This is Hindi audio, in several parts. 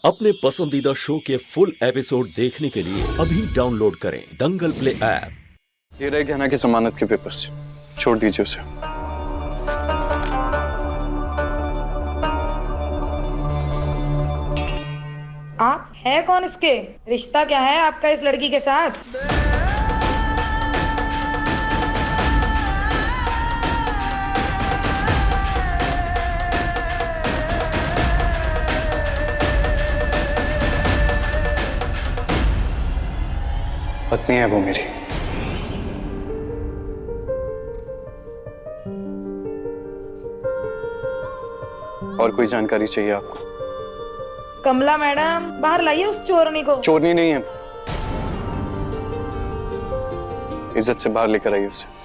अपने पसंदीदा शो के फुल एपिसोड देखने के लिए अभी डाउनलोड करें दंगल प्ले ऐप। ये रहे गहना की जमानत के पेपर्स, छोड़ दीजिए उसे। आप है कौन? इसके रिश्ता क्या है आपका इस लड़की के साथ? पत्नी है वो मेरी। और कोई जानकारी चाहिए आपको? कमला मैडम, बाहर लाइए उस चोरनी को। चोरनी नहीं है वो, इज्जत से बाहर लेकर आइए उसे।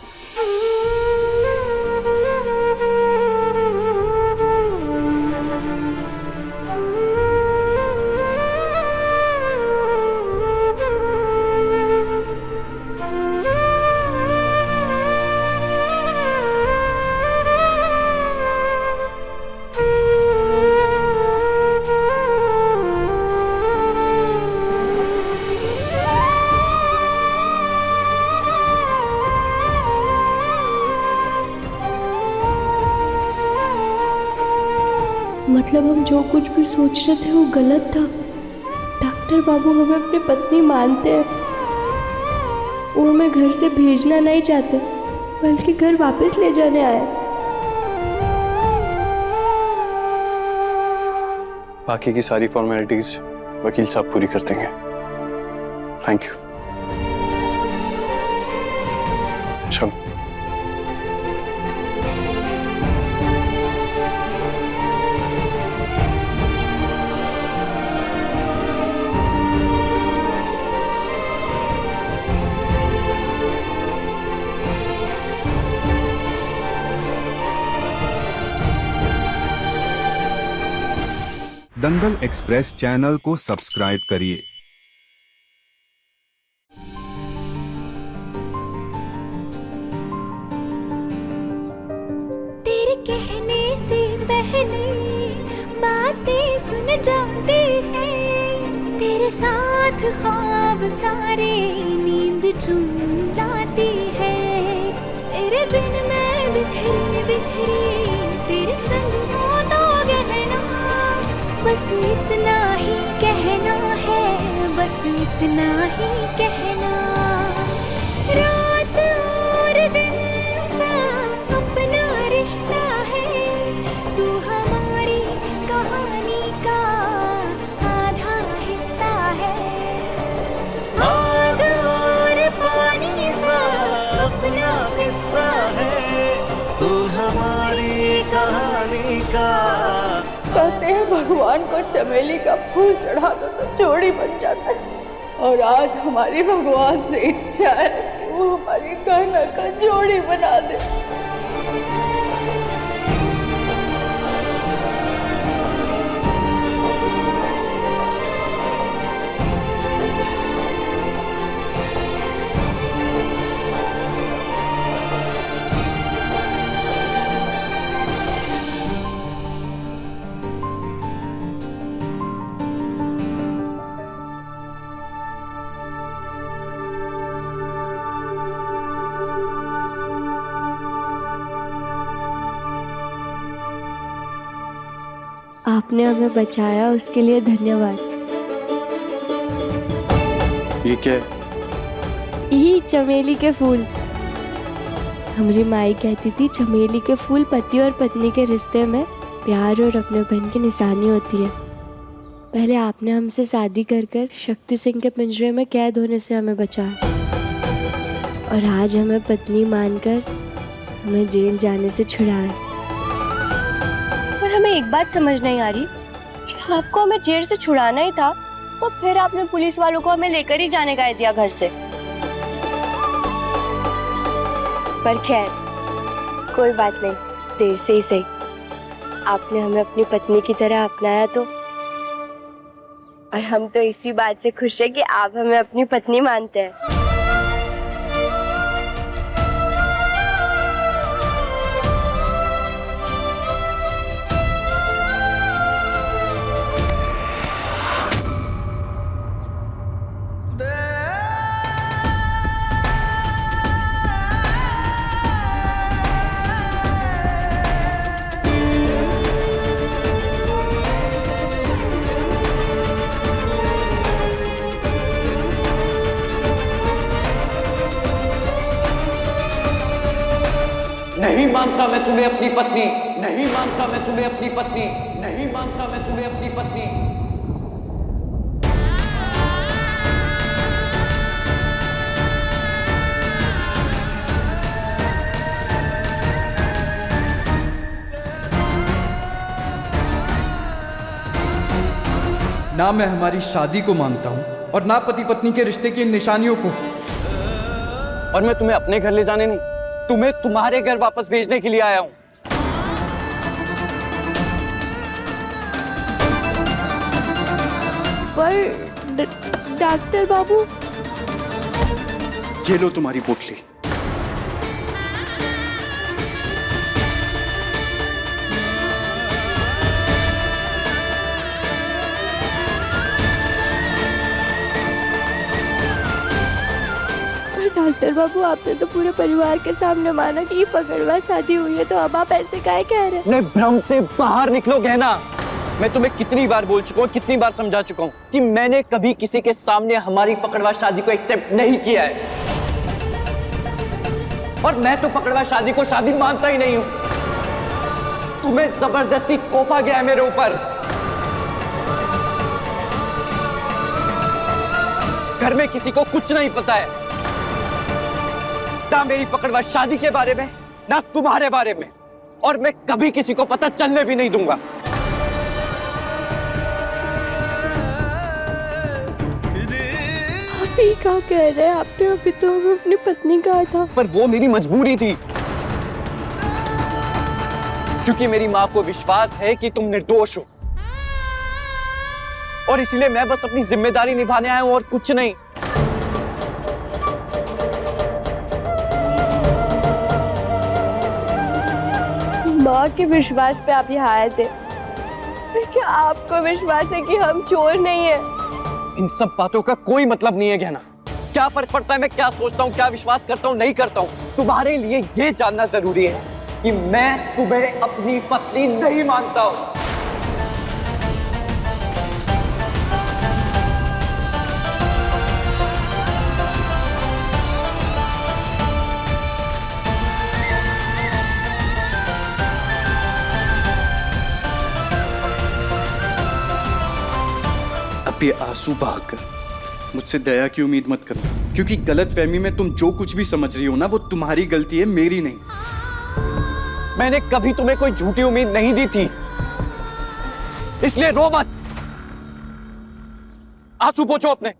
मतलब हम जो कुछ भी सोच रहे थे वो गलत था। डॉक्टर बाबू हमें अपनी पत्नी मानते हैं। वो हमें घर से भेजना नहीं चाहते, बल्कि घर वापस ले जाने आए। बाकी की सारी फॉर्मेलिटीज वकील साहब पूरी कर देंगे। Thank you. चलो। दंगल एक्सप्रेस चैनल को सब्सक्राइब करिए। तेरे कहने से पहले बातें सुन जाते हैं, तेरे साथ ख्वाब सारे नींद चुन लाती है। तेरे बिन मैं बिखरी बिखरी, तेरे संग हो तो गहना, बस इतना ही कहना है, बस इतना ही कहना। रात और दिन सा अपना रिश्ता है, तू हमारी कहानी का आधा हिस्सा है। आग और पानी सा अपना हिस्सा है, तू हमारी कहानी का। कहते हैं भगवान को चमेली का फूल चढ़ा दो तो जोड़ी बन जाता है, और आज हमारी भगवान से इच्छा है कि वो हमारी गहना का जोड़ी बना दे। आपने हमें बचाया, उसके लिए धन्यवाद। ये क्या है? यही चमेली के फूल। हमारी माई कहती थी चमेली के फूल पति और पत्नी के रिश्ते में प्यार और अपनेपन की निशानी होती है। पहले आपने हमसे शादी कर कर शक्ति सिंह के पिंजरे में कैद होने से हमें बचाया, और आज हमें पत्नी मानकर हमें जेल जाने से छुड़ाया। पर हमें एक बात समझ नहीं आ रही कि आपको हमें जेल से छुड़ाना ही था, तो फिर आपने पुलिस वालों को हमें लेकर ही जाने का दिया घर से। पर खैर कोई बात नहीं, देर से ही सही। आपने हमें अपनी पत्नी की तरह अपनाया तो, और हम तो इसी बात से खुश है कि आप हमें अपनी पत्नी मानते हैं। नहीं मानता मैं तुम्हें अपनी पत्नी, नहीं मानता मैं तुम्हें अपनी पत्नी, नहीं मानता मैं तुम्हें अपनी पत्नी। ना मैं हमारी शादी को मानता हूं और ना पति पत्नी के रिश्ते की इन निशानियों को। और मैं तुम्हें अपने घर ले जाने नहीं, तुम्हें तुम्हारे घर वापस भेजने के लिए आया हूं। पर डॉक्टर बाबू, ये लो तुम्हारी पोटली। डॉक्टर बाबू, आपने तो पूरे परिवार के सामने माना कि ये पकड़वा शादी हुई है, तो अब आप ऐसे काहे कह रहे हैं? अपने भ्रम से बाहर निकलो गहना। मैं तुम्हें कितनी बार बोल चुका हूँ, कितनी बार समझा चुका हूँ कि मैंने कभी किसी के सामने हमारी पकड़वा शादी को एक्सेप्ट नहीं किया है। और मैं तो पकड़वा शादी को शादी मानता ही नहीं हूं। तुम्हें जबरदस्ती थोपा गया है मेरे ऊपर। घर में किसी को कुछ नहीं पता है, ना मेरी पकड़वा शादी के बारे में, ना तुम्हारे बारे में, और मैं कभी किसी को पता चलने भी नहीं दूंगा। आप ये क्या कह रहे हैं? आपने अभी तो हमें अपनी पत्नी कहा था। पर वो मेरी मजबूरी थी, क्योंकि मेरी मां को विश्वास है कि तुम निर्दोष हो, और इसलिए मैं बस अपनी जिम्मेदारी निभाने आया हूं और कुछ नहीं। माँ के विश्वास पे आप यहाँ आए थे, क्या आपको विश्वास है कि हम चोर नहीं है? इन सब बातों का कोई मतलब नहीं है गहना। क्या फर्क पड़ता है मैं क्या सोचता हूँ, क्या विश्वास करता हूँ, नहीं करता हूँ। तुम्हारे लिए ये जानना जरूरी है कि मैं तुम्हें अपनी पत्नी नहीं मानता हूँ। अब ये आंसू बहाकर मुझसे दया की उम्मीद मत करना, क्योंकि गलत फहमी में तुम जो कुछ भी समझ रही हो ना, वो तुम्हारी गलती है, मेरी नहीं। मैंने कभी तुम्हें कोई झूठी उम्मीद नहीं दी थी, इसलिए रो मत। आंसू पोंछो अपने।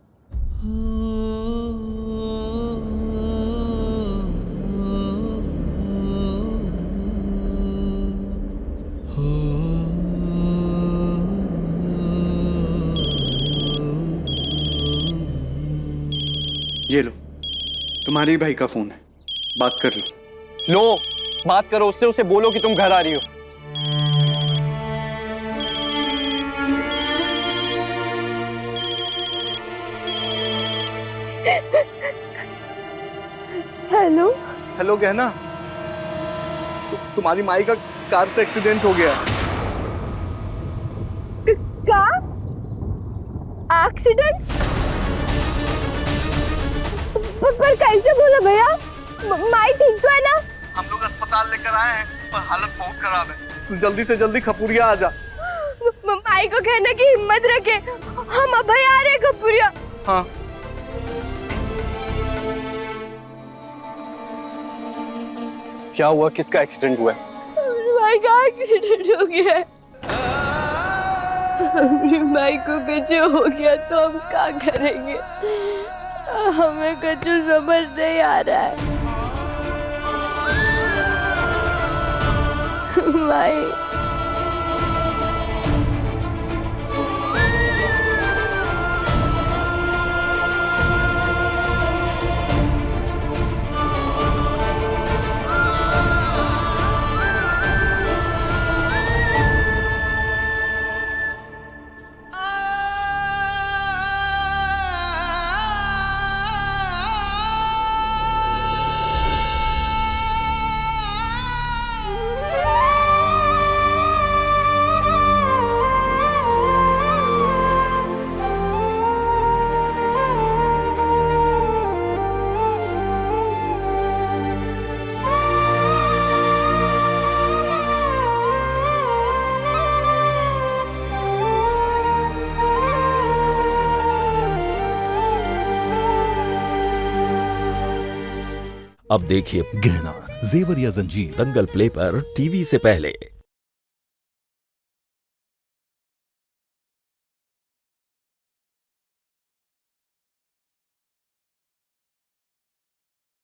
ये लो, तुम्हारे ही भाई का फोन है, बात कर लो। लो, बात करो उससे, उसे बोलो कि तुम घर आ रही हो। हेलो हेलो गहना, तुम्हारी माई का कार से एक्सीडेंट हो गया। Car accident? पर कैसे बोला भैया? माई ठीक तो है ना? हम लोग अस्पताल लेकर आए हैं, पर हालत बहुत खराब है। तू जल्दी से जल्दी खपुरिया आ जा। माई को कहने की हिम्मत रखे, हम अभय आ रहे हैं खपुरिया। हाँ। क्या हुआ, किसका एक्सीडेंट हुआ है? माई का एक्सीडेंट हो गया है। हमारी माई को कुछ हो गया तो हम क्या करेंगे? हमें कुछ समझ नहीं आ रहा है। माई, अब देखिए गहना, जेवर या जंजीर। दंगल प्ले पर टीवी से पहले।